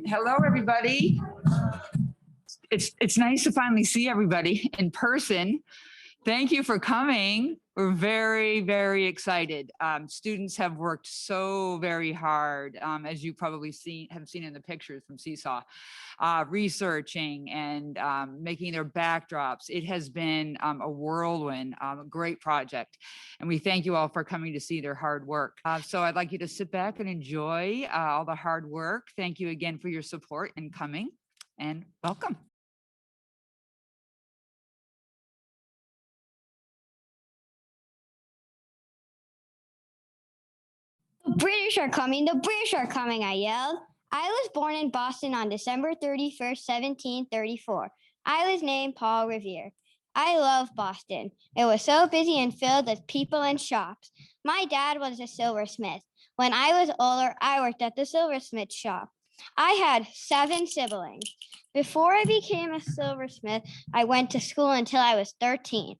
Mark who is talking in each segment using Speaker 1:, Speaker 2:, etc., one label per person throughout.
Speaker 1: Hello, everybody. It's nice to finally see everybody in person. Thank you for coming. We're very, very excited. Students have worked so very hard, as you probably have seen in the pictures from Seesaw, researching and making their backdrops. It has been a whirlwind, a great project. And we thank you all for coming to see their hard work. So I'd like you to sit back and enjoy all the hard work. Thank you again for your support and coming, and welcome.
Speaker 2: The British are coming, the British are coming, I yelled. I was born in Boston on December 31st, 1734. I was named Paul Revere. I love Boston. It was so busy and filled with people and shops. My dad was a silversmith. When I was older, I worked at the silversmith shop. I had 7 siblings. Before I became a silversmith, I went to school until I was 13.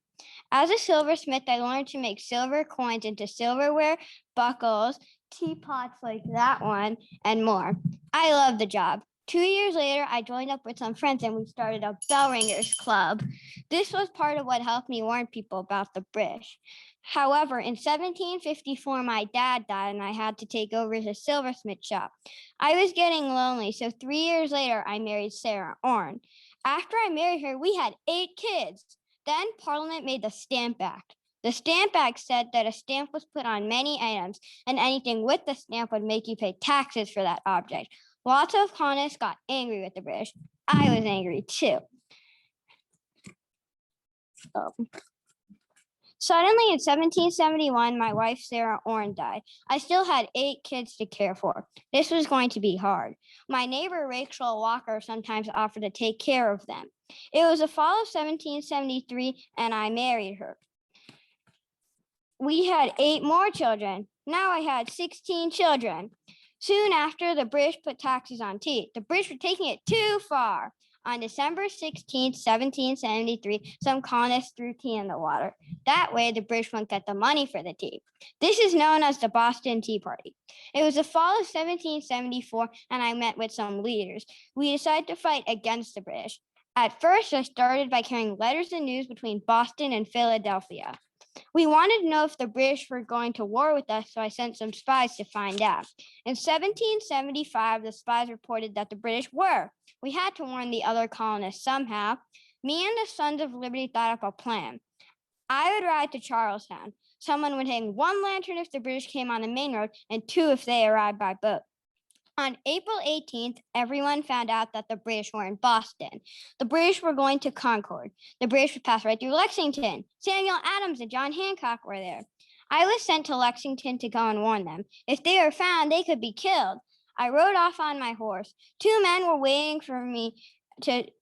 Speaker 2: As a silversmith, I learned to make silver coins into silverware, buckles, teapots like that one, and more. I love the job. 2 years later, I joined up with some friends and we started a bell ringers club. This was part of what helped me warn people about the British. However, in 1754, my dad died and I had to take over his silversmith shop. I was getting lonely, so 3 years later, I married Sarah Orne. After I married her, we had 8 kids. Then Parliament made the Stamp Act. The Stamp Act said that a stamp was put on many items, and anything with the stamp would make you pay taxes for that object. Lots of colonists got angry with the British. I was angry too. Suddenly in 1771, my wife Sarah Orne died. I still had 8 kids to care for. This was going to be hard. My neighbor Rachel Walker sometimes offered to take care of them. It was the fall of 1773 and I married her. We had 8 more children. Now I had 16 children. Soon after, the British put taxes on tea. The British were taking it too far. On December 16, 1773, some colonists threw tea in the water. That way, the British wouldn't get the money for the tea. This is known as the Boston Tea Party. It was the fall of 1774, and I met with some leaders. We decided to fight against the British. At first, I started by carrying letters and news between Boston and Philadelphia. We wanted to know if the British were going to war with us, so I sent some spies to find out. In 1775, the spies reported that the British were. We had to warn the other colonists somehow. Me and the Sons of Liberty thought up a plan. I would ride to Charlestown. Someone would hang 1 lantern if the British came on the main road and 2 if they arrived by boat. On April 18th, everyone found out that the British were in Boston. The British were going to Concord. The British would pass right through Lexington. Samuel Adams and John Hancock were there. I was sent to Lexington to go and warn them. If they were found, they could be killed. I rode off on my horse. 2 men were waiting for me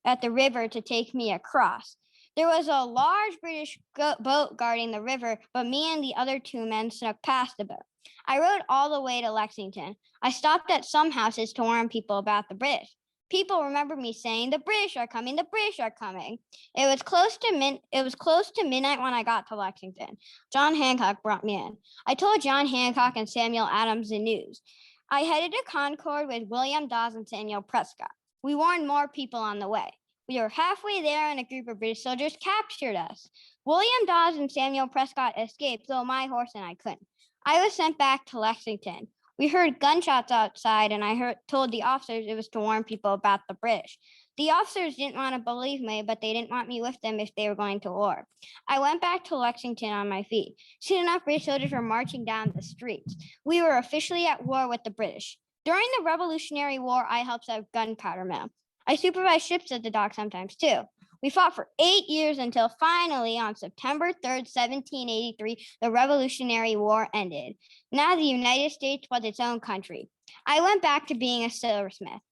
Speaker 2: at the river to take me across. There was a large British boat guarding the river, but me and the other 2 men snuck past the boat. I rode all the way to Lexington. I stopped at some houses to warn people about the British. People remember me saying, "The British are coming, the British are coming." It was close to midnight when I got to Lexington. John Hancock brought me in. I told John Hancock and Samuel Adams the news. I headed to Concord with William Dawes and Samuel Prescott. We warned more people on the way. We were halfway there and a group of British soldiers captured us. William Dawes and Samuel Prescott escaped, though my horse and I couldn't. I was sent back to Lexington. We heard gunshots outside, and I told the officers it was to warn people about the British. The officers didn't want to believe me, but they didn't want me with them if they were going to war. I went back to Lexington on my feet. Soon enough, British soldiers were marching down the streets. We were officially at war with the British. During the Revolutionary War, I helped set up gunpowder mill. I supervised ships at the dock sometimes, too. We fought for 8 years until finally, on September 3rd, 1783, the Revolutionary War ended. Now the United States was its own country. I went back to being a silversmith.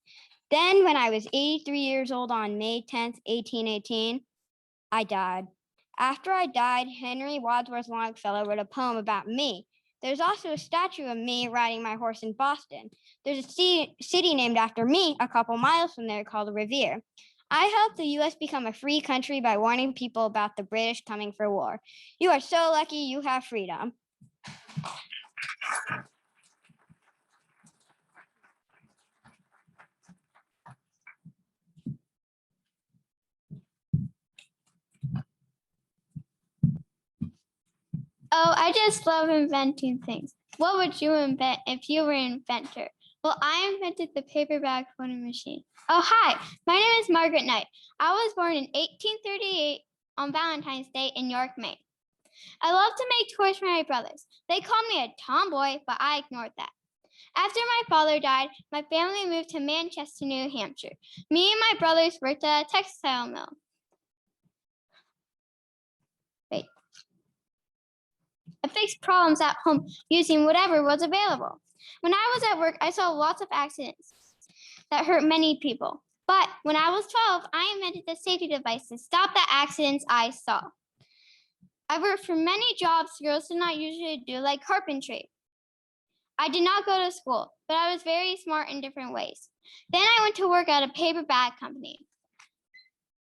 Speaker 2: Then, when I was 83 years old on May 10th, 1818, I died. After I died, Henry Wadsworth Longfellow wrote a poem about me. There's also a statue of me riding my horse in Boston. There's a city named after me a couple miles from there called Revere. I helped the U.S. become a free country by warning people about the British coming for war. You are so lucky you have freedom.
Speaker 3: just love inventing things. What would you invent if you were an inventor? Well, I invented the paper bag phoning machine. Oh, hi. My name is Margaret Knight. I was born in 1838 on Valentine's Day in York, Maine. I love to make toys for my brothers. They called me a tomboy, but I ignored that. After my father died, my family moved to Manchester, New Hampshire. Me and my brothers worked at a textile mill. I fixed problems at home using whatever was available. When I was at work, I saw lots of accidents that hurt many people. But when I was 12, I invented a safety device to stop the accidents I saw. I worked for many jobs girls did not usually do, like carpentry. I did not go to school, but I was very smart in different ways. Then I went to work at a paper bag company.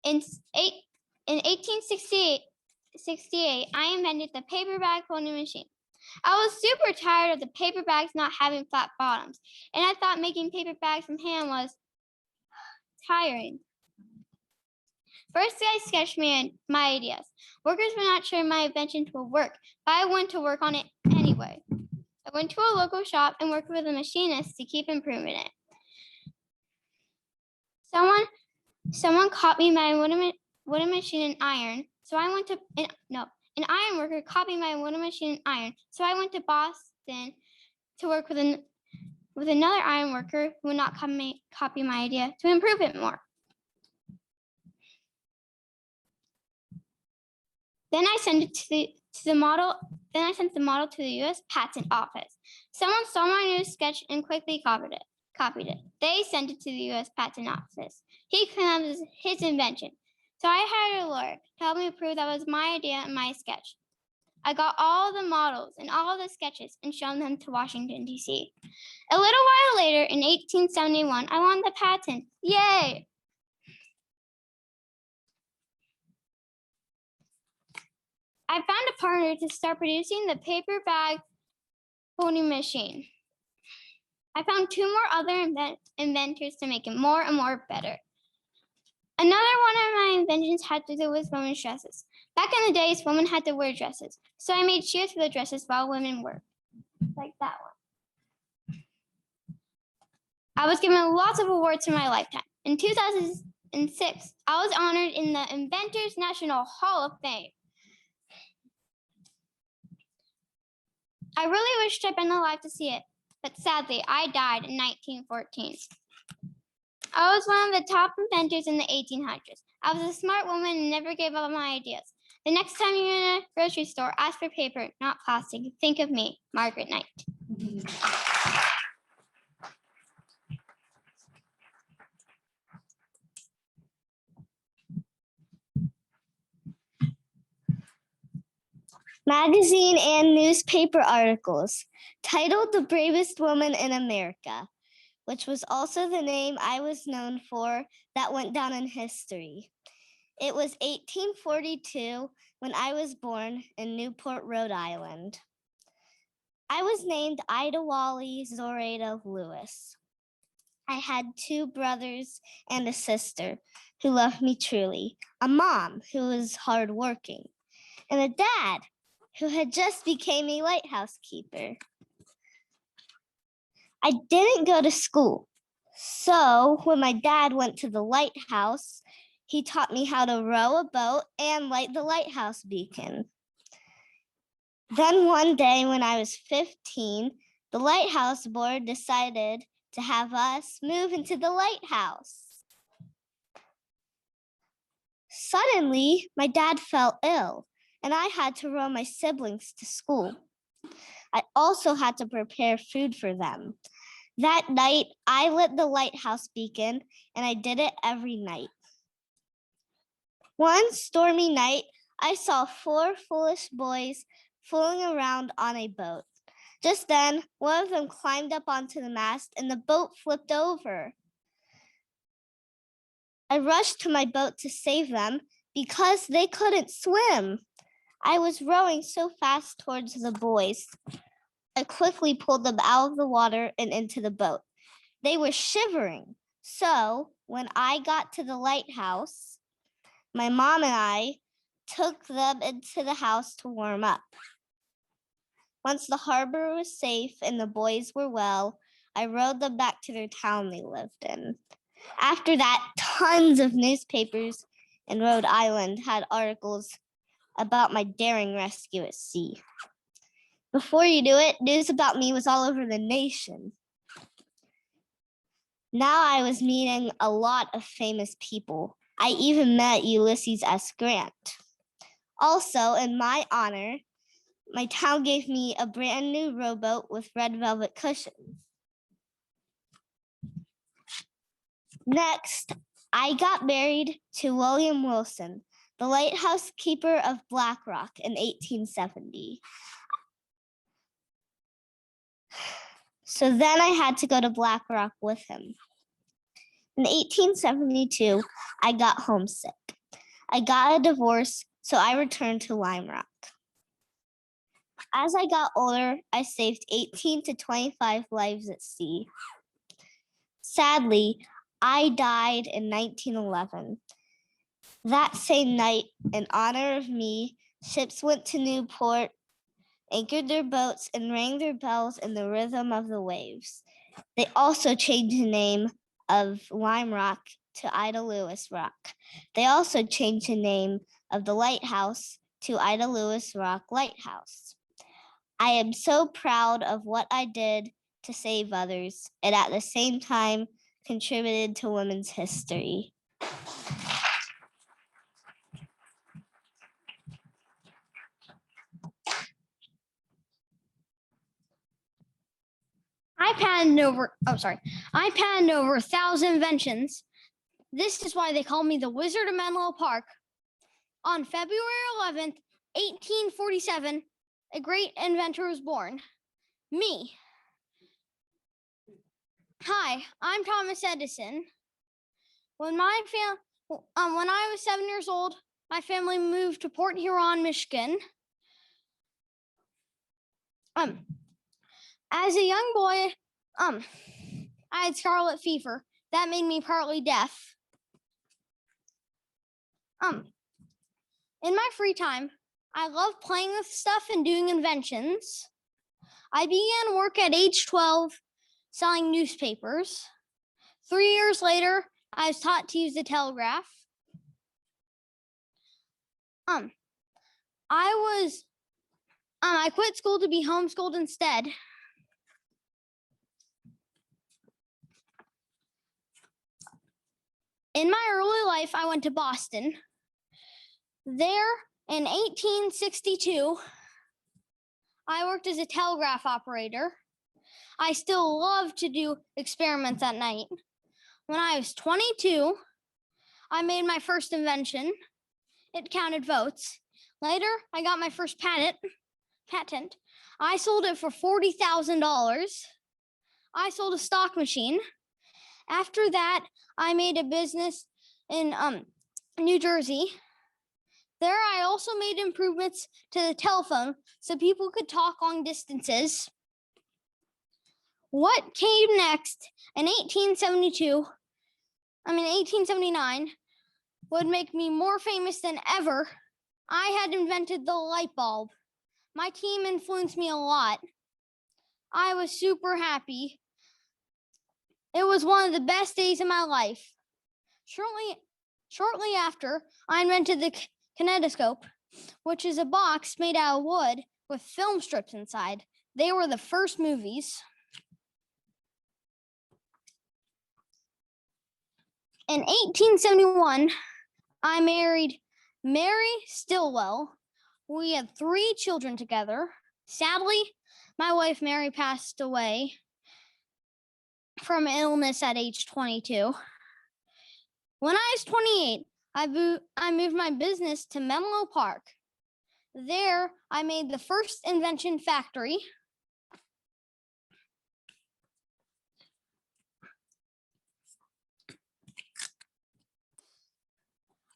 Speaker 3: In 1868, I invented the paper bag folding machine. I was super tired of the paper bags not having flat bottoms, and I thought making paper bags from hand was tiring. First, I sketched my ideas. Workers were not sure my invention would work, but I went to work on it anyway. I went to a local shop and worked with a machinist to keep improving it. Someone copied my wooden machine and iron, so I went to an iron worker copied my wooden machine and iron, so I went to Boston to work with another iron worker who would not copy my idea to improve it more. Then I sent it to the model. Then I sent the model to the U.S. Patent Office. Someone saw my new sketch and quickly copied it. They sent it to the U.S. Patent Office. He claimed it was his invention. So I hired a lawyer to help me prove that was my idea and my sketch. I got all the models and all the sketches and shown them to Washington, D.C. A little while later, in 1871, I won the patent. Yay! I found a partner to start producing the paper bag folding machine. I found two more other inventors to make it more and more better. Another one of my inventions had to do with women's dresses. Back in the days, women had to wear dresses. So I made shoes for the dresses while women wore, like that one. I was given lots of awards in my lifetime. In 2006, I was honored in the Inventors National Hall of Fame. I really wished I'd been alive to see it, but sadly, I died in 1914. I was one of the top inventors in the 1800s. I was a smart woman and never gave up on my ideas. The next time you're in a grocery store, ask for paper, not plastic. Think of me, Margaret Knight.
Speaker 4: Magazine and newspaper articles titled The Bravest Woman in America, which was also the name I was known for that went down in history. It was 1842 when I was born in Newport, Rhode Island. I was named Ida Wally Zoraida Lewis. I had two brothers and a sister who loved me truly, a mom who was hardworking, and a dad who had just became a lighthouse keeper. I didn't go to school, so when my dad went to the lighthouse, he taught me how to row a boat and light the lighthouse beacon. Then one day when I was 15, the lighthouse board decided to have us move into the lighthouse. Suddenly, my dad fell ill, and I had to row my siblings to school. I also had to prepare food for them. That night, I lit the lighthouse beacon, and I did it every night. One stormy night, I saw 4 foolish boys fooling around on a boat. Just then, one of them climbed up onto the mast, and the boat flipped over. I rushed to my boat to save them because they couldn't swim. I was rowing so fast towards the boys. I quickly pulled them out of the water and into the boat. They were shivering. So when I got to the lighthouse, my mom and I took them into the house to warm up. Once the harbor was safe and the boys were well, I rowed them back to their town they lived in. After that, tons of newspapers in Rhode Island had articles about my daring rescue at sea. Before you knew it, news about me was all over the nation. Now I was meeting a lot of famous people. I even met Ulysses S. Grant. Also, in my honor, my town gave me a brand new rowboat with red velvet cushions. Next, I got married to William Wilson, the lighthouse keeper of Black Rock in 1870. So then I had to go to Black Rock with him. In 1872, I got homesick. I got a divorce, so I returned to Lime Rock. As I got older, I saved 18 to 25 lives at sea. Sadly, I died in 1911. That same night, in honor of me, ships went to Newport, anchored their boats, and rang their bells in the rhythm of the waves. They also changed the name of Lime Rock to Ida Lewis Rock. They also changed the name of the lighthouse to Ida Lewis Rock Lighthouse. I am so proud of what I did to save others and at the same time contributed to women's history.
Speaker 3: I patented over 1,000 inventions. This is why they call me the Wizard of Menlo Park. On February 11th, 1847, a great inventor was born. Me. Hi, I'm Thomas Edison. When I was 7 years old, my family moved to Port Huron, Michigan. As a young boy, I had scarlet fever. That made me partly deaf. In my free time, I love playing with stuff and doing inventions. I began work at age 12 selling newspapers. 3 years later, I was taught to use the telegraph. I quit school to be homeschooled instead. In my early life, I went to Boston. There, in 1862, I worked as a telegraph operator. I still love to do experiments at night. When I was 22, I made my first invention. It counted votes. Later, I got my first patent. I sold it for $40,000. I sold a stock machine. After that, I made a business in New Jersey. There, I also made improvements to the telephone so people could talk long distances. What came next in 1879 would make me more famous than ever. I had invented the light bulb. My team influenced me a lot. I was super happy. It was one of the best days of my life. Shortly after, I invented the kinetoscope, which is a box made out of wood with film strips inside. They were the first movies. In 1871, I married Mary Stillwell. We had 3 children together. Sadly, my wife Mary passed away from illness at age 22. When I was 28, I moved my business to Menlo Park. There, I made the first invention factory.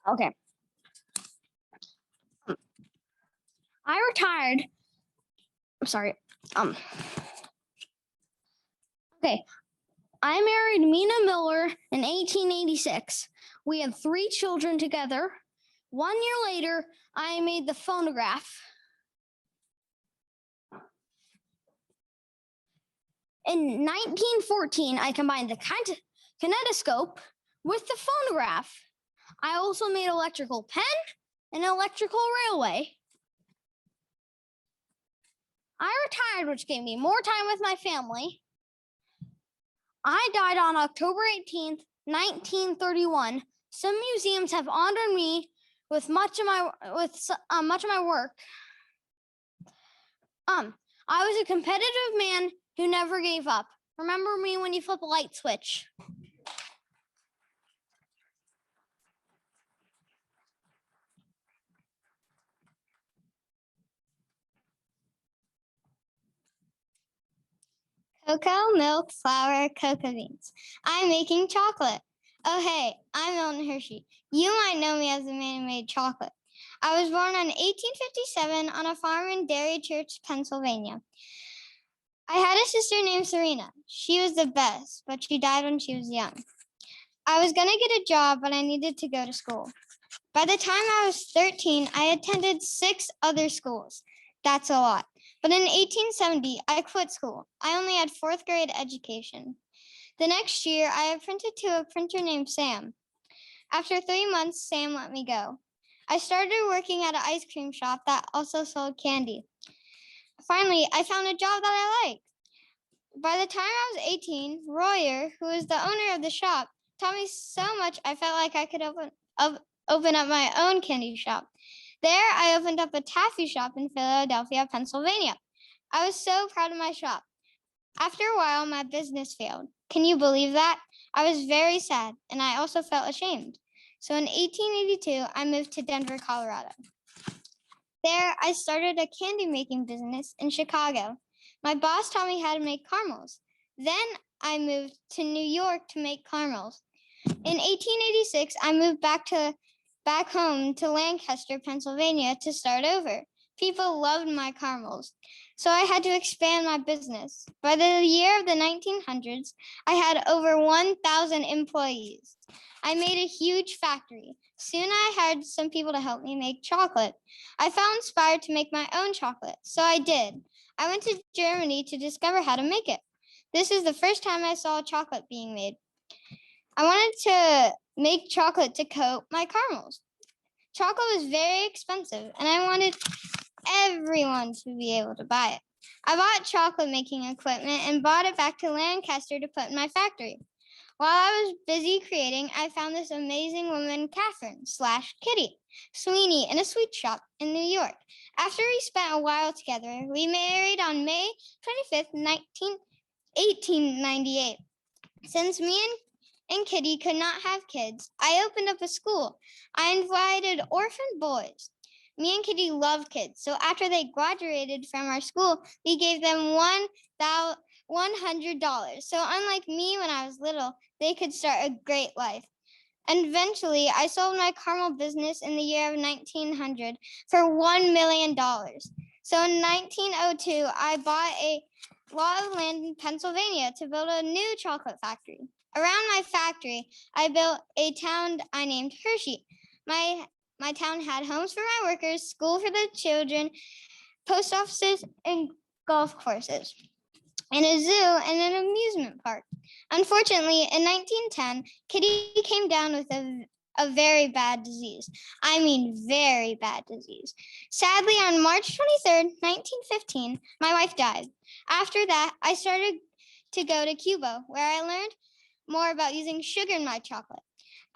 Speaker 3: Okay. I retired. I'm sorry. Okay. I married Mina Miller in 1886. We had 3 children together. 1 year later, I made the phonograph.
Speaker 2: In 1914, I combined the kinetoscope with the phonograph. I also made electrical pen and electrical railway. I retired, which gave me more time with my family. I died on October 18th, 1931. Some museums have honored me with much of my work. I was a competitive man who never gave up. Remember me when you flip a light switch.
Speaker 3: Cocoa, milk, flour, cocoa beans. I'm making chocolate. Oh, hey, I'm Milton Hershey. You might know me as the man who made chocolate. I was born in 1857 on a farm in Dairy Church, Pennsylvania. I had a sister named Serena. She was the best, but she died when she was young. I was going to get a job, but I needed to go to school. By the time I was 13, I attended 6 other schools. That's a lot. But in 1870, I quit school. I only had 4th grade education. The next year, I apprenticed to a printer named Sam. After 3 months, Sam let me go. I started working at an ice cream shop that also sold candy. Finally, I found a job that I liked. By the time I was 18, Royer, who was the owner of the shop, taught me so much I felt like I could open up my own candy shop. There, I opened up a taffy shop in Philadelphia, Pennsylvania. I was so proud of my shop. After a while, my business failed. Can you believe that? I was very sad, and I also felt ashamed. So in 1882, I moved to Denver, Colorado. There, I started a candy making business in Chicago. My boss taught me how to make caramels. Then I moved to New York to make caramels. In 1886, I moved back home to Lancaster, Pennsylvania to start over. People loved my caramels, so I had to expand my business. By the year of the 1900s, I had over 1,000 employees. I made a huge factory. Soon I hired some people to help me make chocolate. I felt inspired to make my own chocolate, so I did. I went to Germany to discover how to make it. This is the first time I saw chocolate being made. I wanted to make chocolate to coat my caramels. Chocolate was very expensive, and I wanted everyone to be able to buy it. I bought chocolate making equipment and brought it back to Lancaster to put in my factory. While I was busy creating, I found this amazing woman, Catherine/Kitty Sweeney, in a sweet shop in New York. After we spent a while together, we married on May 25th, 1898. Since me and Kitty could not have kids, I opened up a school. I invited orphan boys. Me and Kitty loved kids, so after they graduated from our school, we gave them $100. So unlike me when I was little, they could start a great life. And eventually, I sold my caramel business in the year of 1900 for $1 million. So in 1902, I bought a lot of land in Pennsylvania to build a new chocolate factory. Around my factory, I built a town I named Hershey. My town had homes for my workers, school for the children, post offices, and golf courses, and a zoo and an amusement park. Unfortunately, in 1910, Kitty came down with a very bad disease. I mean, very bad disease. Sadly, on March 23rd, 1915, my wife died. After that, I started to go to Cuba, where I learned more about using sugar in my chocolate.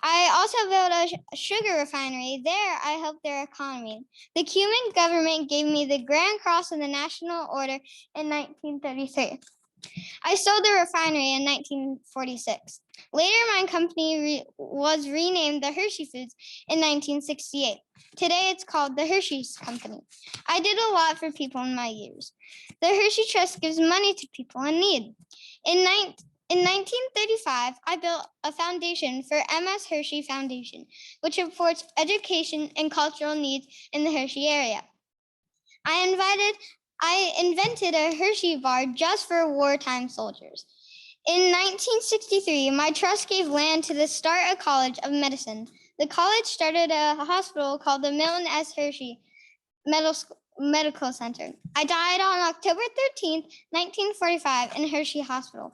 Speaker 3: I also built a sugar refinery. There, I helped their economy. The Cuban government gave me the Grand Cross of the National Order in 1933. I sold the refinery in 1946. Later, my company was renamed the Hershey Foods in 1968. Today, it's called the Hershey's Company. I did a lot for people in my years. The Hershey Trust gives money to people in need. In 1935, I built a foundation for MS Hershey Foundation, which supports education and cultural needs in the Hershey area. I invented a Hershey bar just for wartime soldiers. In 1963, my trust gave land to the start of College of Medicine. The college started a hospital called the Milton S. Hershey Medical Center. I died on October 13th, 1945 in Hershey Hospital.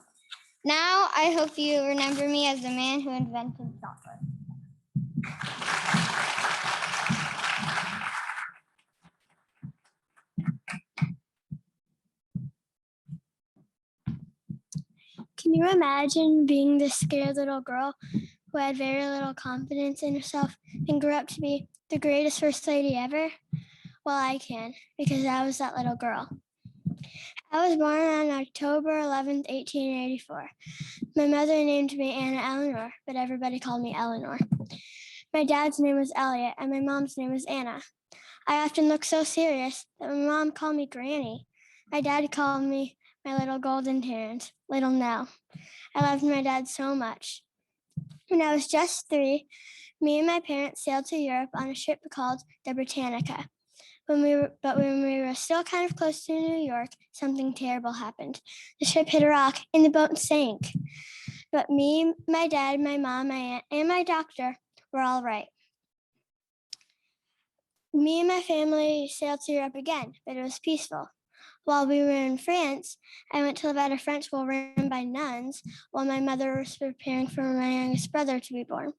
Speaker 3: Now I hope you remember me as the man who invented chocolate.
Speaker 5: Can you imagine being this scared little girl who had very little confidence in herself and grew up to be the greatest first lady ever? Well, I can, because I was that little girl. I was born on October 11th, 1884. My mother named me Anna Eleanor, but everybody called me Eleanor. My dad's name was Elliot, and my mom's name was Anna. I often looked so serious that my mom called me Granny. My dad called me my little golden hand, Little Nell. I loved my dad so much. When I was just 3, me and my parents sailed to Europe on a ship called the Britannica. When we were still kind of close to New York, something terrible happened. The ship hit a rock and the boat sank. But me, my dad, my mom, my aunt, and my doctor were all right. Me and my family sailed to Europe again, but it was peaceful. While we were in France, I went to live at a French school run by nuns while my mother was preparing for my youngest brother to be born.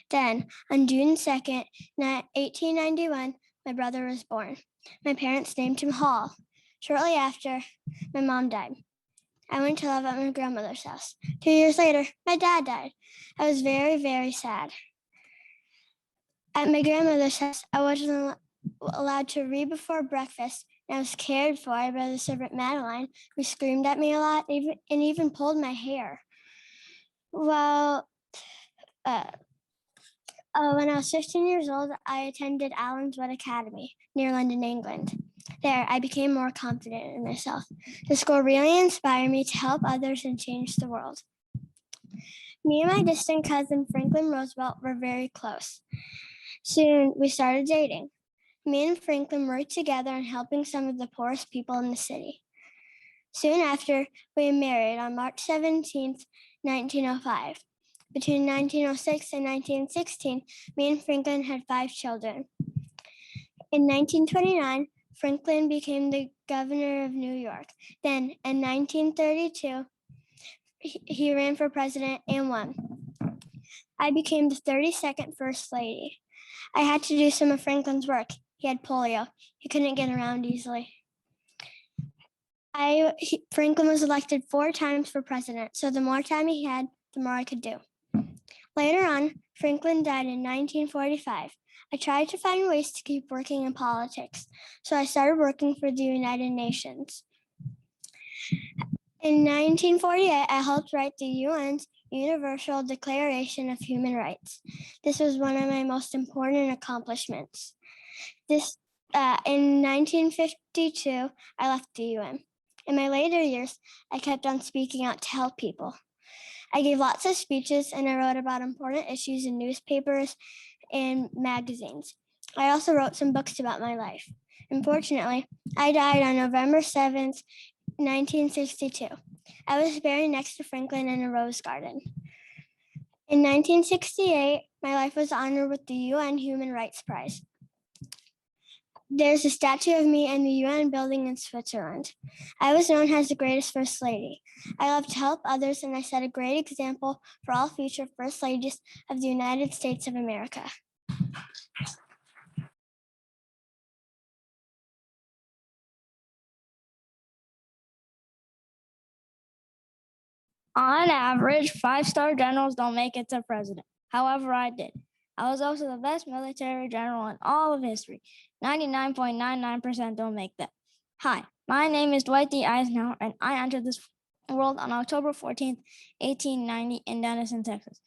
Speaker 5: Then, on June 2nd, 1891, my brother was born. My parents named him Hall. Shortly after, my mom died. I went to live at my grandmother's house. 2 years later, my dad died. I was very, very sad. At my grandmother's house, I wasn't allowed to read before breakfast, and I was cared for by the servant Madeline, who screamed at me a lot and even pulled my hair. Well, when I was 15 years old, I attended Allen's Wood Academy near London, England. There, I became more confident in myself. The school really inspired me to help others and change the world. Me and my distant cousin, Franklin Roosevelt, were very close. Soon, we started dating. Me and Franklin worked together on helping some of the poorest people in the city. Soon after, we married on March 17th, 1905. Between 1906 and 1916, me and Franklin had 5 children. In 1929, Franklin became the governor of New York. Then, in 1932, he ran for president and won. I became the 32nd First Lady. I had to do some of Franklin's work. He had polio. He couldn't get around easily. Franklin was elected 4 times for president, so the more time he had, the more I could do. Later on, Franklin died in 1945. I tried to find ways to keep working in politics, so I started working for the United Nations. In 1948, I helped write the UN's Universal Declaration of Human Rights. This was one of my most important accomplishments. In 1952, I left the UN. In my later years, I kept on speaking out to help people. I gave lots of speeches and I wrote about important issues in newspapers and magazines. I also wrote some books about my life. Unfortunately, I died on November 7th, 1962. I was buried next to Franklin in a rose garden. In 1968, my life was honored with the UN Human Rights Prize. There's a statue of me in the UN building in Switzerland. I was known as the greatest First Lady. I love to help others, and I set a great example for all future First Ladies of the United States of America.
Speaker 6: On average, 5-star generals don't make it to president. However, I did. I was also the best military general in all of history. 99.99% don't make that. Hi, my name is Dwight D Eisenhower, and I entered this world on October 14th, 1890 in Edison, Texas.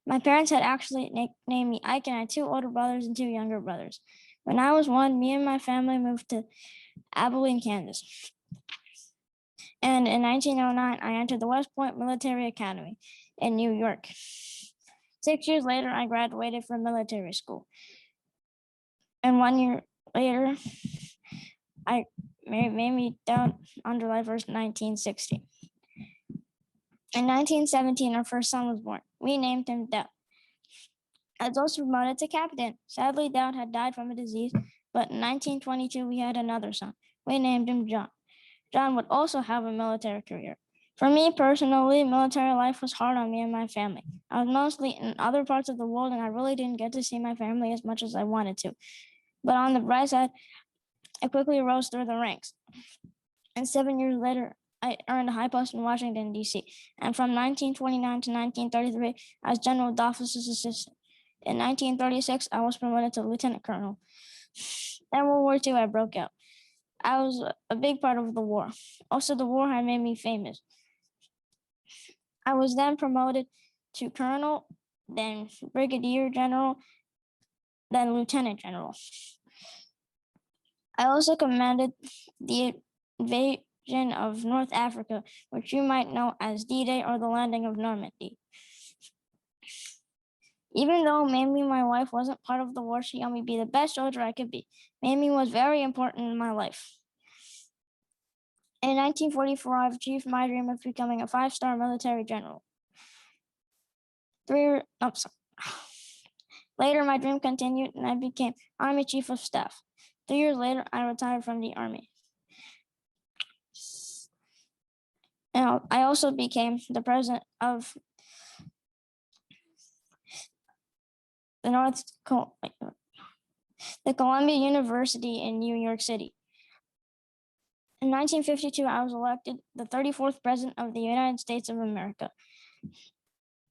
Speaker 6: My parents had actually named me Ike, and I had 2 older brothers and 2 younger brothers. When I was 1, me and my family moved to Abilene, Kansas. And in 1909, I entered the West Point Military Academy in New York. 6 years later, I graduated from military school. And 1 year later, I married me down on July 1st, 1960. In 1917, our first son was born. We named him Dowd. I was also promoted to captain. Sadly, Dowd had died from a disease But in 1922, we had another son. We named him John. John would also have a military career. For me personally, military life was hard on me and my family. I was mostly in other parts of the world, and I really didn't get to see my family as much as I wanted to. But on the bright side, I quickly rose through the ranks. And 7 years later, I earned a high post in Washington, D.C. And from 1929 to 1933, I was General Officer's assistant. In 1936, I was promoted to lieutenant colonel. Then World War II, I broke out. I was a big part of the war. Also, the war had made me famous. I was then promoted to colonel, then brigadier general, then lieutenant general. I also commanded the invasion of North Africa, which you might know as D-Day or the landing of Normandy. Even though Mamie, my wife, wasn't part of the war, she helped me be the best soldier I could be. Mamie was very important in my life. In 1944, I achieved my dream of becoming a 5-star military general. Later, my dream continued and I became Army Chief of Staff. 3 years later, I retired from the Army. And I also became the president of the Columbia University in New York City. In 1952, I was elected the 34th President of the United States of America.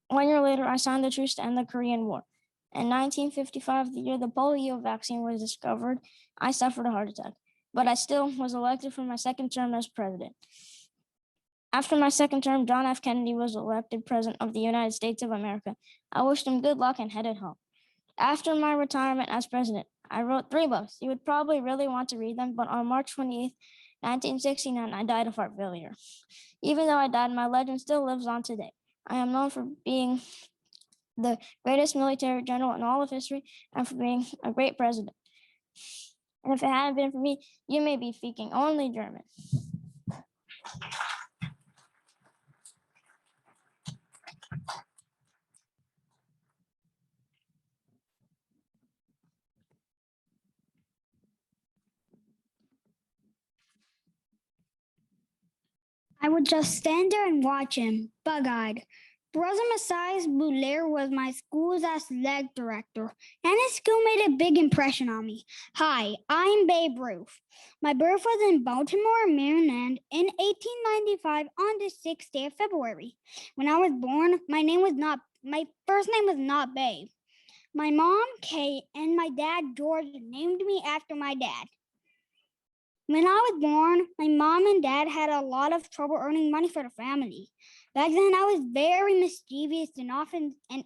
Speaker 6: 1 year later, I signed the truce to end the Korean War. In 1955, the year the polio vaccine was discovered, I suffered a heart attack, but I still was elected for my second term as president. After my second term, John F. Kennedy was elected President of the United States of America. I wished him good luck and headed home. After my retirement as president, I wrote 3 books. You would probably really want to read them, but on March 28th, 1969, I died of heart failure. Even though I died, my legend still lives on today. I am known for being the greatest military general in all of history and for being a great president. And if it hadn't been for me, you may be speaking only German.
Speaker 7: I would just stand there and watch him, bug-eyed. Brother Messias Boulaire was my school's athletic director, and his school made a big impression on me. Hi, I'm Babe Ruth. My birth was in Baltimore, Maryland in 1895 on the 6th day of February. When I was born, my first name was not Babe. My mom, Kate, and my dad, George, named me after my dad. When I was born, my mom and dad had a lot of trouble earning money for the family. Back then, I was very mischievous and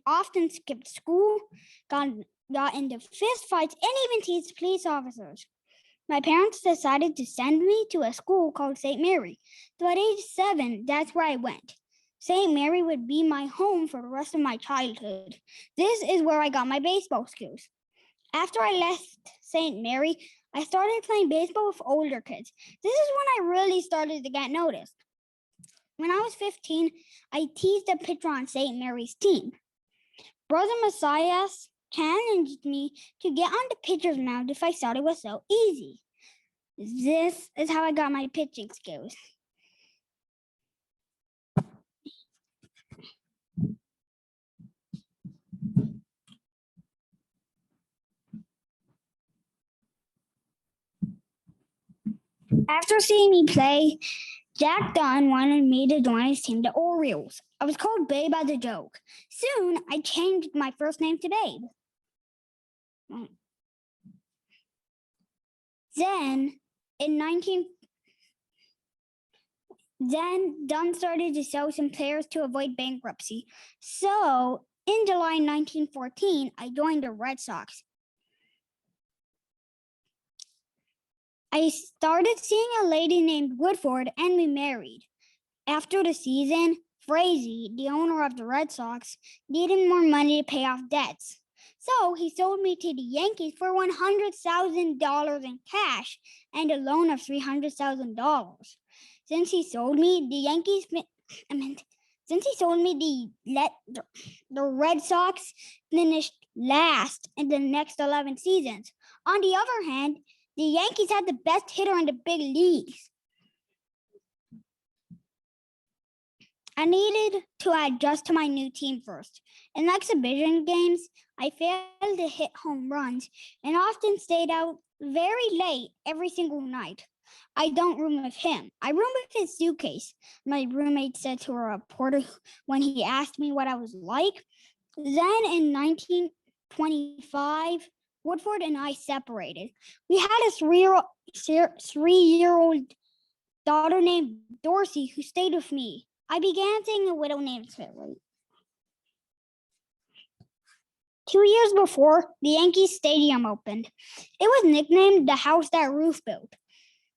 Speaker 7: often skipped school, got into fist fights, and even teased police officers. My parents decided to send me to a school called St. Mary. So at age 7, that's where I went. St. Mary would be my home for the rest of my childhood. This is where I got my baseball skills. After I left St. Mary, I started playing baseball with older kids. This is when I really started to get noticed. When I was 15, I teased a pitcher on St. Mary's team. Brother Messias challenged me to get on the pitcher's mound if I thought it was so easy. This is how I got my pitching skills. After seeing me play, Jack Dunn wanted me to join his team, the Orioles. I was called Babe as a joke. Soon, I changed my first name to Babe. Then Dunn started to sell some players to avoid bankruptcy. So, in July 1914, I joined the Red Sox. I started seeing a lady named Woodford and we married. After the season, Frazee, the owner of the Red Sox, needed more money to pay off debts. So he sold me to the Yankees for $100,000 in cash and a loan of $300,000. Since he sold me, the Red Sox finished last in the next 11 seasons. On the other hand, the Yankees had the best hitter in the big leagues. I needed to adjust to my new team first. In exhibition games, I failed to hit home runs and often stayed out very late every single night. I don't room with him. I room with his suitcase, my roommate said to a reporter when he asked me what I was like. Then in 1925, Woodford and I separated. We had a three-year-old daughter named Dorsey who stayed with me. I began seeing a widow named Sandra. 2 years before, the Yankee Stadium opened. It was nicknamed the house that Ruth built.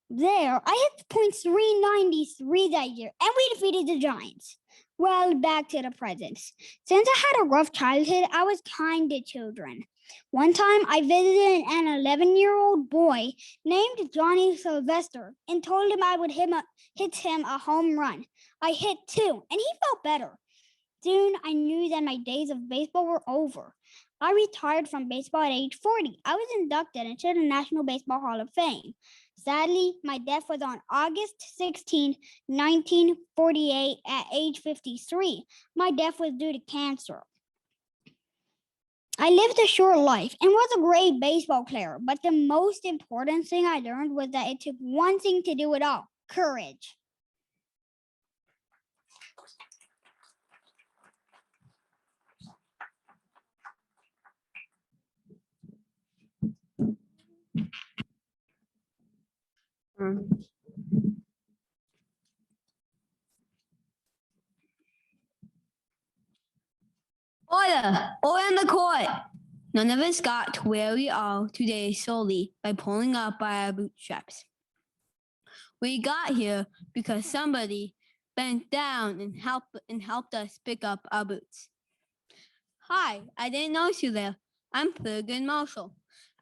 Speaker 7: There, I hit .393 that year, and we defeated the Giants. Well, back to the presents. Since I had a rough childhood, I was kind to children. One time, I visited an 11-year-old boy named Johnny Sylvester and told him I would hit him a home run. I hit 2, and he felt better. Soon, I knew that my days of baseball were over. I retired from baseball at age 40. I was inducted into the National Baseball Hall of Fame. Sadly, my death was on August 16, 1948 at age 53. My death was due to cancer. I lived a short life and was a great baseball player, but the most important thing I learned was that it took one thing to do it all: courage.
Speaker 8: Order in the court. None of us got to where we are today solely by pulling up by our bootstraps. We got here because somebody bent down and helped us pick up our boots. Hi, I didn't know you there. I'm Thurgood Marshall.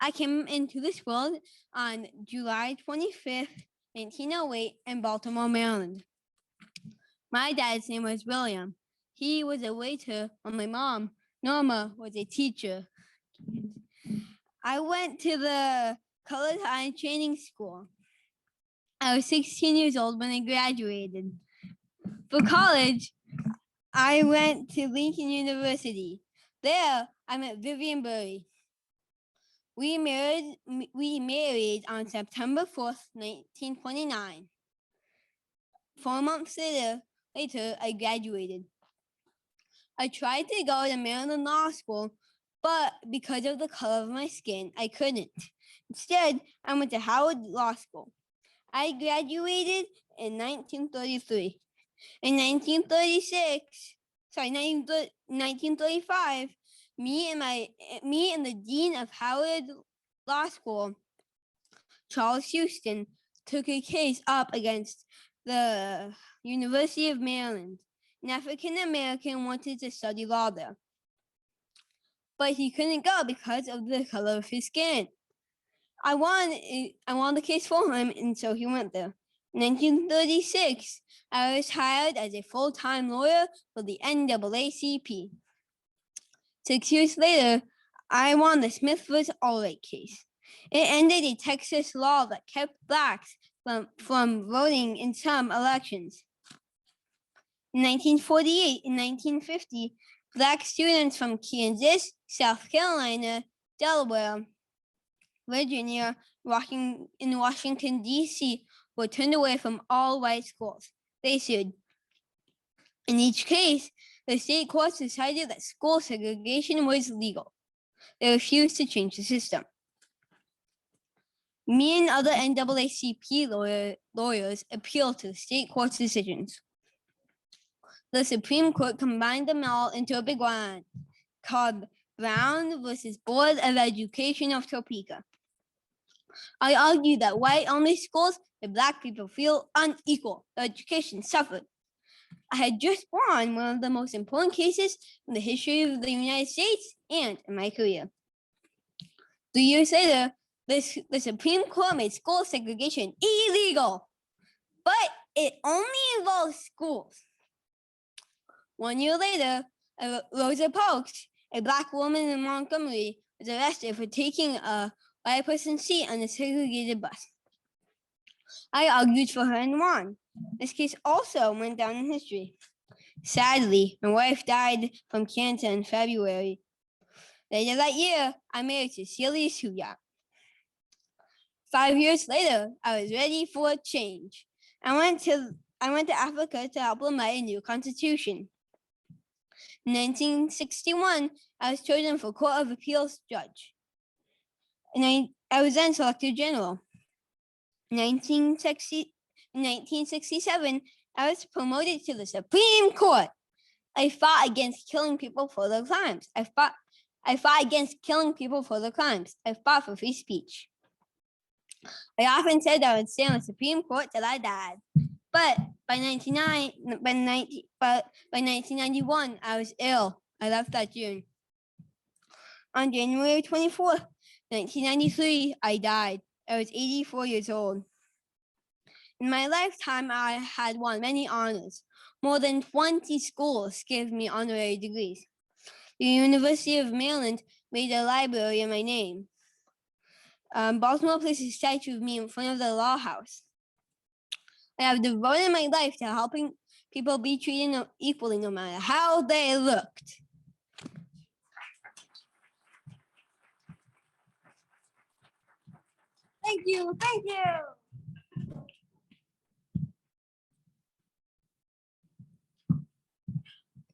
Speaker 8: I came into this world on July 25th, 1908 in Baltimore, Maryland. My dad's name was William. He was a waiter, and my mom, Norma, was a teacher. I went to the Colored High Training School. I was 16 years old when I graduated. For college, I went to Lincoln University. There, I met Vivian Burry. We married on September 4th, 1929. 4 months later, I graduated. I tried to go to Maryland Law School, but because of the color of my skin, I couldn't. Instead, I went to Howard Law School. I graduated in 1933. In 1935, me and the dean of Howard Law School, Charles Houston, took a case up against the University of Maryland. An African American wanted to study law there, but he couldn't go because of the color of his skin. I won the case for him, and so he went there. In 1936, I was hired as a full-time lawyer for the NAACP. 6 years later, I won the Smith vs. Allred case. It ended a Texas law that kept blacks from voting in some elections. In 1948 and 1950, black students from Kansas, South Carolina, Delaware, Virginia, and Washington, D.C. were turned away from all white schools. They sued. In each case, the state courts decided that school segregation was legal. They refused to change the system. Me and other NAACP lawyers appealed to the state court's decisions. The Supreme Court combined them all into a big one called Brown versus Board of Education of Topeka. I argued that white-only schools made black people feel unequal. Their education suffered. I had just won one of the most important cases in the history of the United States and in my career. 3 years later, the Supreme Court made school segregation illegal, but it only involves schools. 1 year later, Rosa Parks, A Black woman in Montgomery was arrested for taking a white person's seat on a segregated bus. I argued for her and won. This case also went down in history. Sadly, my wife died from cancer in February. Later that year, I married Cecilia Suyak. 5 years later, I was ready for a change. I went to Africa to help them write a new constitution. In 1961, I was chosen for Court of Appeals judge. And I was then selected general. In 1967, I was promoted to the Supreme Court. I fought against killing people for their crimes. I fought against killing people for their crimes. I fought for free speech. I often said I would stay on the Supreme Court till I died. But by 1991, I was ill. I left that June. On January 24th, 1993, I died. I was 84 years old. In my lifetime, I had won many honors. More than 20 schools gave me honorary degrees. The University of Maryland made a library in my name. Baltimore placed a statue of me in front of the Law House. I have devoted my life to helping people be treated equally no matter how they looked. Thank you. Thank you.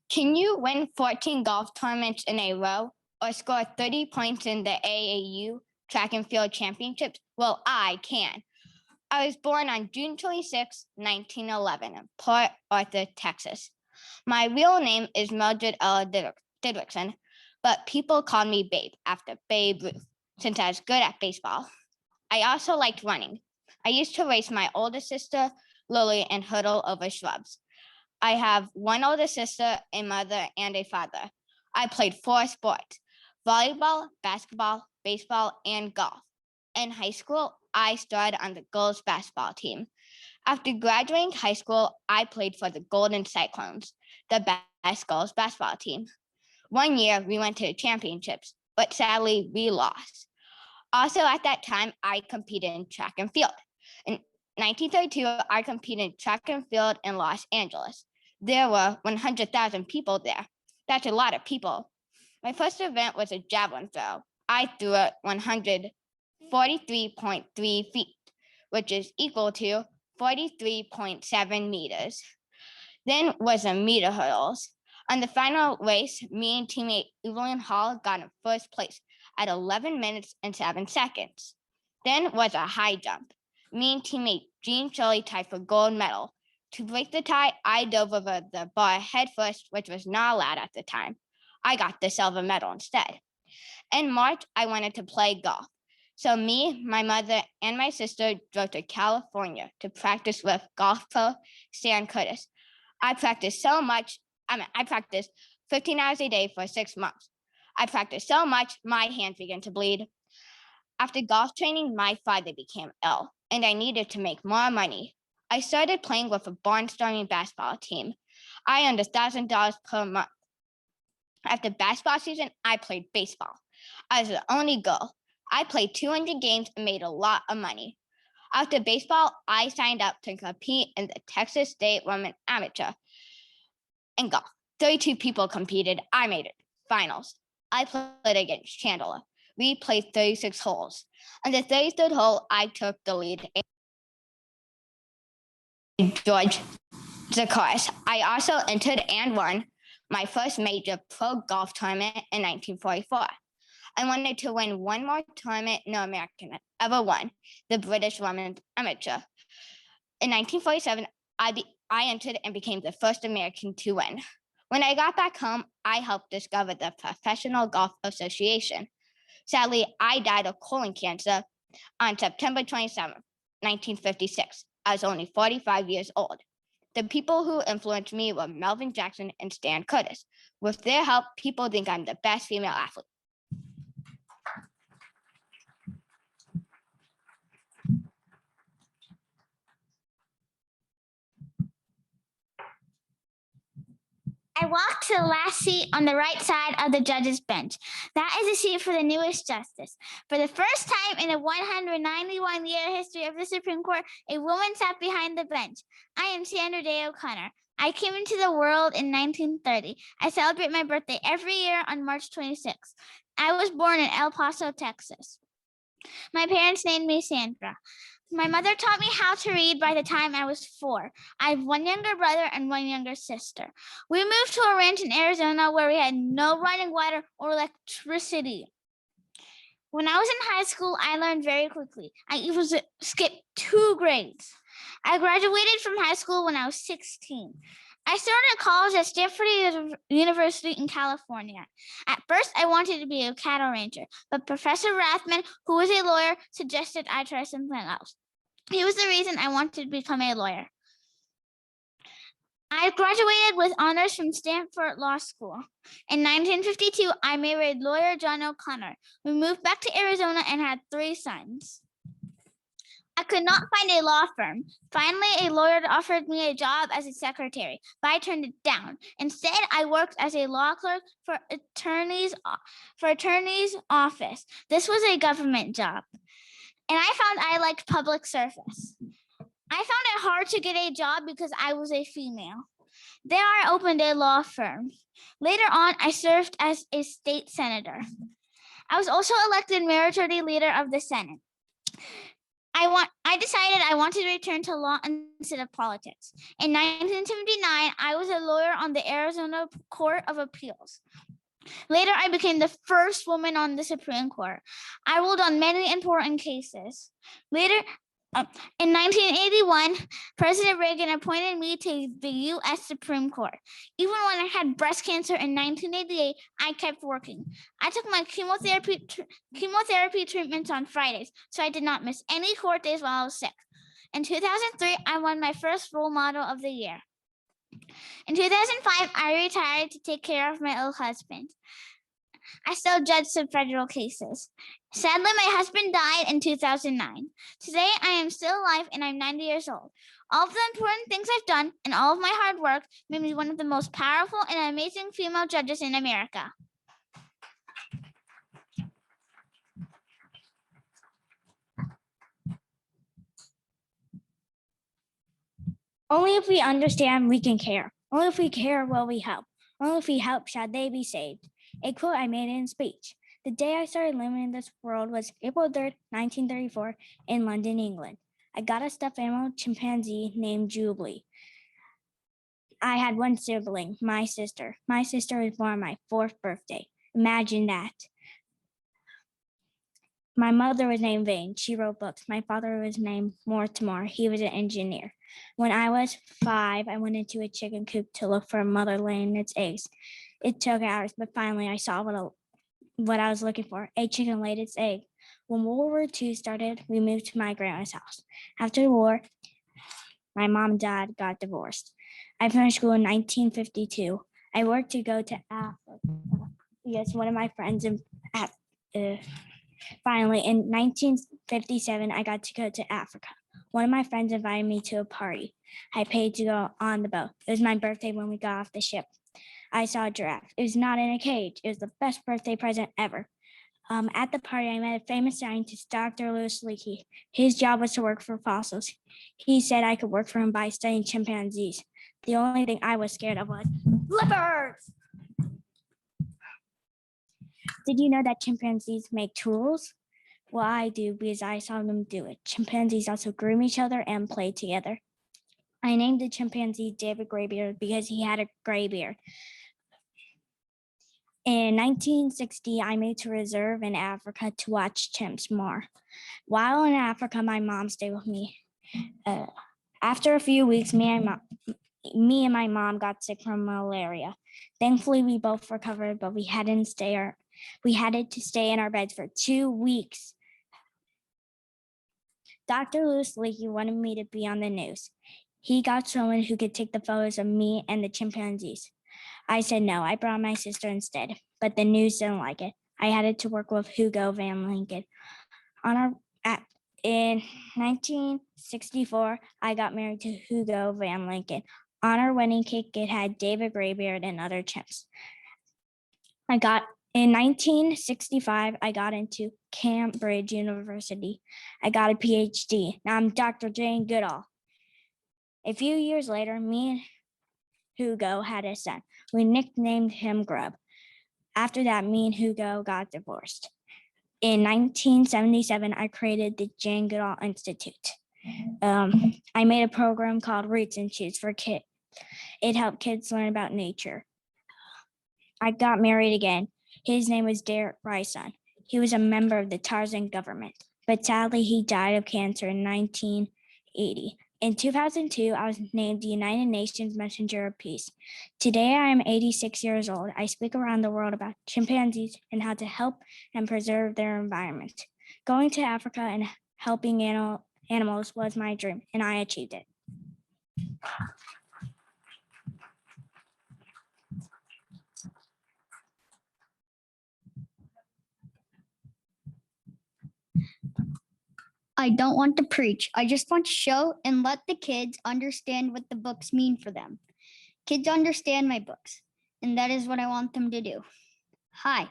Speaker 3: Can you win 14 golf tournaments in a row or score 30 points in the AAU track and field championships? Well, I can. I was born on June 26, 1911 in Port Arthur, Texas. My real name is Mildred Ella Didrikson, but people called me Babe after Babe Ruth since I was good at baseball. I also liked running. I used to race my older sister, Lily, and hurdle over shrubs. I have one older sister, a mother, and a father. I played 4 sports: volleyball, basketball, baseball, and golf. In high school, I started on the girls' basketball team. After graduating high school, I played for the Golden Cyclones, the best girls' basketball team. One year, we went to the championships, but sadly, we lost. Also, at that time, I competed in track and field. In 1932, I competed in track and field in Los Angeles. There were 100,000 people there. That's a lot of people. My first event was a javelin throw. I threw it 143.3 feet, which is equal to 43.7 meters. Then was a meter hurdles. On the final race, me and teammate Evelyn Hall got in first place at 11 minutes and 7 seconds. Then was a high jump. Me and teammate Jean Shirley tied for gold medal. To break the tie, I dove over the bar head first, which was not allowed at the time. I got the silver medal instead. In March, I wanted to play golf. So me, my mother, and my sister drove to California to practice with golf pro Stan Curtis. I practiced 15 hours a day for 6 months. I practiced so much, my hands began to bleed. After golf training, my father became ill, and I needed to make more money. I started playing with a barnstorming basketball team. I earned $1,000 per month. After basketball season, I played baseball. I was the only girl. I played 200 games and made a lot of money. After baseball, I signed up to compete in the Texas State Women Amateur in golf. 32 people competed. I made it finals. I played against Chandler. We played 36 holes. On the 33rd hole, I took the lead. George Zakaris. I also entered and won my first major pro golf tournament in 1944. I wanted to win one more tournament no American had ever won, the British Women's Amateur. In 1947, I entered and became the first American to win. When I got back home, I helped discover the Professional Golf Association. Sadly, I died of colon cancer on September 27, 1956. I was only 45 years old. The people who influenced me were Melvin Jackson and Stan Curtis. With their help, people think I'm the best female athlete. I walked to the last seat on the right side of the judge's bench. That is the seat for the newest justice. For the first time in the 191-year history of the Supreme Court, a woman sat behind the bench. I am Sandra Day O'Connor. I came into the world in 1930. I celebrate my birthday every year on March 26th. I was born in El Paso, Texas. My parents named me Sandra. My mother taught me how to read by the time I was 4. I have one younger brother and one younger sister. We moved to a ranch in Arizona where we had no running water or electricity. When I was in high school, I learned very quickly. I even skipped 2 grades. I graduated from high school when I was 16. I started college at Stanford University in California. At first, I wanted to be a cattle rancher, but Professor Rathman, who was a lawyer, suggested I try something else. He was the reason I wanted to become a lawyer. I graduated with honors from Stanford Law School. In 1952, I married lawyer John O'Connor. We moved back to Arizona and had 3 sons. I could not find a law firm. Finally, a lawyer offered me a job as a secretary, but I turned it down. Instead, I worked as a law clerk for attorney's office. This was a government job, and I found I liked public service. I found it hard to get a job because I was a female. There I opened a law firm. Later on, I served as a state senator. I was also elected majority leader of the Senate. I decided I wanted to return to law instead of politics. In 1979, I was a lawyer on the Arizona Court of Appeals. Later, I became the first woman on the Supreme Court. I ruled on many important cases. Later, in 1981, President Reagan appointed me to the U.S. Supreme Court. Even when I had breast cancer in 1988, I kept working. I took my chemotherapy treatments on Fridays, so I did not miss any court days while I was sick. In 2003, I won my first Role Model of the Year. In 2005, I retired to take care of my ill husband. I still judge some federal cases. Sadly, my husband died in 2009. Today, I am still alive and I'm 90 years old. All of the important things I've done and all of my hard work made me one of the most powerful and amazing female judges in America.
Speaker 6: Only if we understand, we can care. Only if we care, will we help. Only if we help, shall they be saved. A quote I made in speech. The day I started living in this world was April 3rd, 1934, in London, England. I got a stuffed animal chimpanzee named Jubilee. I had one sibling, my sister. My sister was born on my 4th birthday. Imagine that. My mother was named Vane. She wrote books. My father was named Mortimer. He was an engineer. When I was 5, I went into a chicken coop to look for a mother laying its eggs. It took hours, but finally I saw what I was looking for. A chicken laid its egg. When World War II started, we moved to my grandma's house. After the war, my mom and dad got divorced. I finished school in 1952. I worked to go to Africa because one of my friends finally, in 1957, I got to go to Africa. One of my friends invited me to a party. I paid to go on the boat. It was my birthday when we got off the ship. I saw a giraffe. It was not in a cage. It was the best birthday present ever. At the party, I met a famous scientist, Dr. Louis Leakey. His job was to work for fossils. He said I could work for him by studying chimpanzees. The only thing I was scared of was leopards. Did you know that chimpanzees make tools? Well, I do because I saw them do it. Chimpanzees also groom each other and play together. I named the chimpanzee David Graybeard because he had a gray beard. In 1960, I moved to a reserve in Africa to watch chimps more. While in Africa, my mom stayed with me. After a few weeks, me and my mom got sick from malaria. Thankfully, we both recovered, but we had to stay in our beds for 2 weeks. Dr. Louis Leakey wanted me to be on the news. He got someone who could take the photos of me and the chimpanzees. I said no. I brought my sister instead, but the news didn't like it. I had to work with Hugo Van Lincoln. In 1964, I got married to Hugo Van Lincoln. On our wedding cake, it had David Graybeard and other chimps. In 1965, I got into Cambridge University. I got a PhD. Now I'm Dr. Jane Goodall. A few years later, me and Hugo had a son. We nicknamed him Grub. After that, me and Hugo got divorced. In 1977, I created the Jane Goodall Institute. I made a program called Roots and Shoots for kids. It helped kids learn about nature. I got married again. His name was Derek Bryson. He was a member of the Tarzan government, but sadly he died of cancer in 1980. In 2002, I was named the United Nations Messenger of Peace. Today, I am 86 years old. I speak around the world about chimpanzees and how to help and preserve their environment. Going to Africa and helping animals was my dream, and I achieved it.
Speaker 9: I don't want to preach. I just want to show and let the kids understand what the books mean for them. Kids understand my books, and that is what I want them to do. Hi,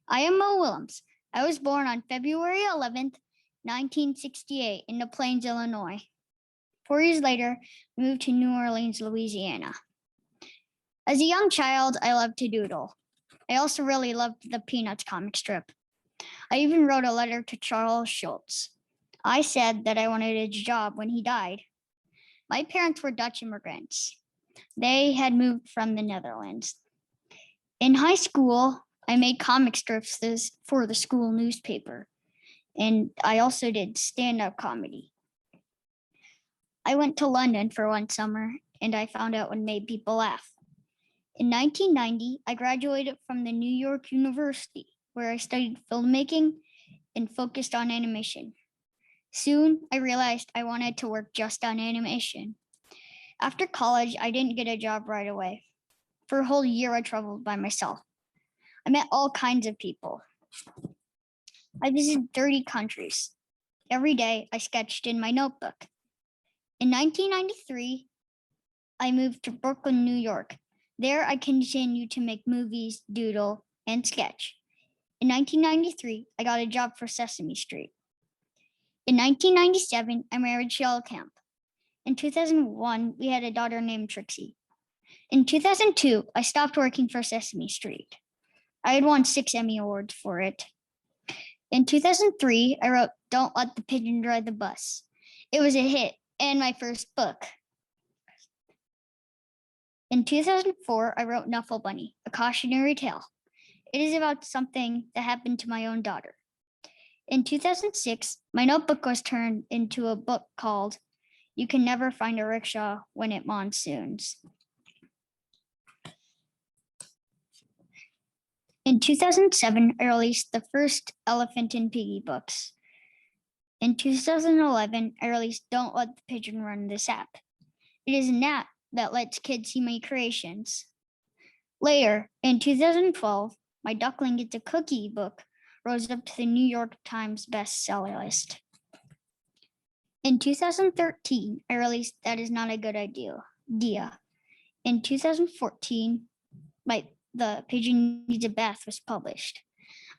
Speaker 9: I am Mo Willems. I was born on February 11th, 1968 in Des Plaines, Illinois. 4 years later, I moved to New Orleans, Louisiana. As a young child, I loved to doodle. I also really loved the Peanuts comic strip. I even wrote a letter to Charles Schulz. I said that I wanted a job when he died. My parents were Dutch immigrants. They had moved from the Netherlands. In high school, I made comic strips for the school newspaper, and I also did stand-up comedy. I went to London for one summer, and I found out what made people laugh. In 1990, I graduated from the New York University, where I studied filmmaking and focused on animation. Soon, I realized I wanted to work just on animation. After college, I didn't get a job right away. For a whole year, I traveled by myself. I met all kinds of people. I visited 30 countries. Every day, I sketched in my notebook. In 1993, I moved to Brooklyn, New York. There, I continued to make movies, doodle, and sketch. In 1993, I got a job for Sesame Street. In 1997, I married Shell Camp. In 2001, we had a daughter named Trixie. In 2002, I stopped working for Sesame Street. I had won 6 Emmy Awards for it. In 2003, I wrote Don't Let the Pigeon Drive the Bus. It was a hit and my first book. In 2004, I wrote Knuffle Bunny, a cautionary tale. It is about something that happened to my own daughter. In 2006, my notebook was turned into a book called You Can Never Find a Rickshaw When It Monsoons. In 2007, I released the first Elephant and Piggy books. In 2011, I released Don't Let the Pigeon Run This app. It is an app that lets kids see my creations. Later, in 2012, my Duckling Gets a Cookie book rose up to the New York Times bestseller list. In 2013, I released That Is Not a Good Idea. In 2014, The Pigeon Needs a Bath was published.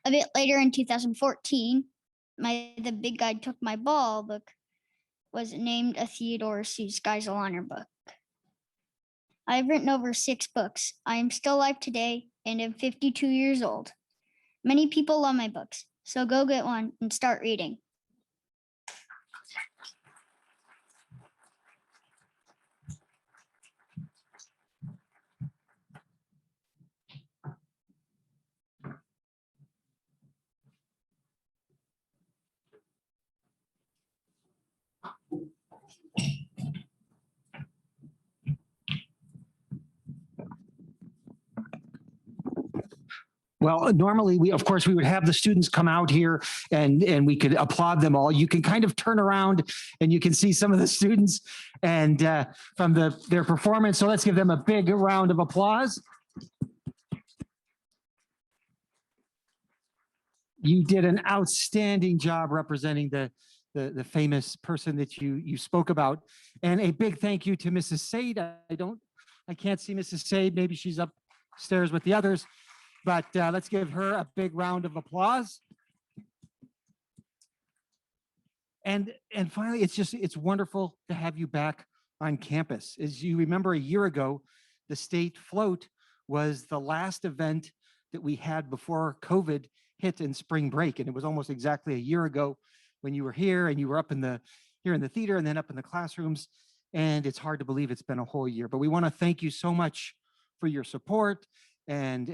Speaker 9: A bit later in 2014, The Big Guy Took My Ball book was named a Theodore Seuss Geisel Honor book. I've written over 6 books. I am still alive today and am 52 years old. Many people love my books, so go get one and start reading.
Speaker 10: Well, normally we would have the students come out here and we could applaud them all. You can kind of turn around and you can see some of the students and from their performance. So let's give them a big round of applause. You did an outstanding job representing the famous person that you spoke about. And a big thank you to Mrs. Saide. I don't I can't see Mrs. Saide. Maybe she's upstairs with the others, but let's give her a big round of applause. And finally, it's wonderful to have you back on campus. As you remember, a year ago, the state float was the last event that we had before COVID hit in spring break. And it was almost exactly a year ago when you were here and you were here in the theater and then up in the classrooms. And it's hard to believe it's been a whole year, but we want to thank you so much for your support and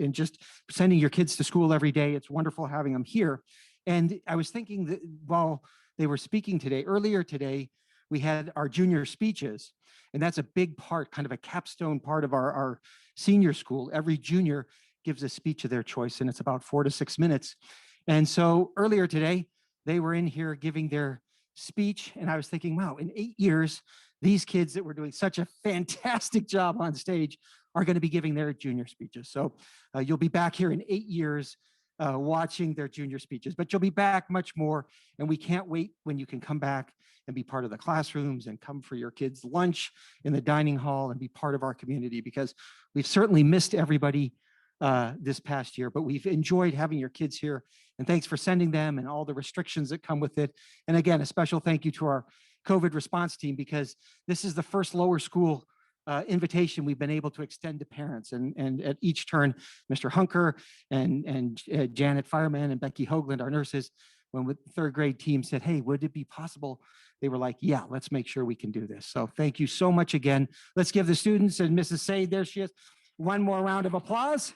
Speaker 10: just sending your kids to school every day. It's wonderful having them here. And I was thinking that while they were speaking earlier today, we had our junior speeches, and that's a big part, kind of a capstone part of our senior school. Every junior gives a speech of their choice, and it's about 4 to 6 minutes. And so earlier today, they were in here giving their speech, and I was thinking, wow, in 8 years, these kids that were doing such a fantastic job on stage are going to be giving their junior speeches. So you'll be back here in 8 years watching their junior speeches, but you'll be back much more, and we can't wait when you can come back and be part of the classrooms and come for your kids' lunch in the dining hall and be part of our community, because we've certainly missed everybody this past year, but we've enjoyed having your kids here, and thanks for sending them and all the restrictions that come with it. And again, a special thank you to our COVID response team, because this is the first lower school invitation we've been able to extend to parents. And at each turn, Mr. Hunker and Janet Fireman and Becky Hoagland, our nurses, when the third grade team said, hey, would it be possible? They were like, yeah, let's make sure we can do this. So thank you so much again. Let's give the students and Mrs. Saide, there she is, one more round of applause.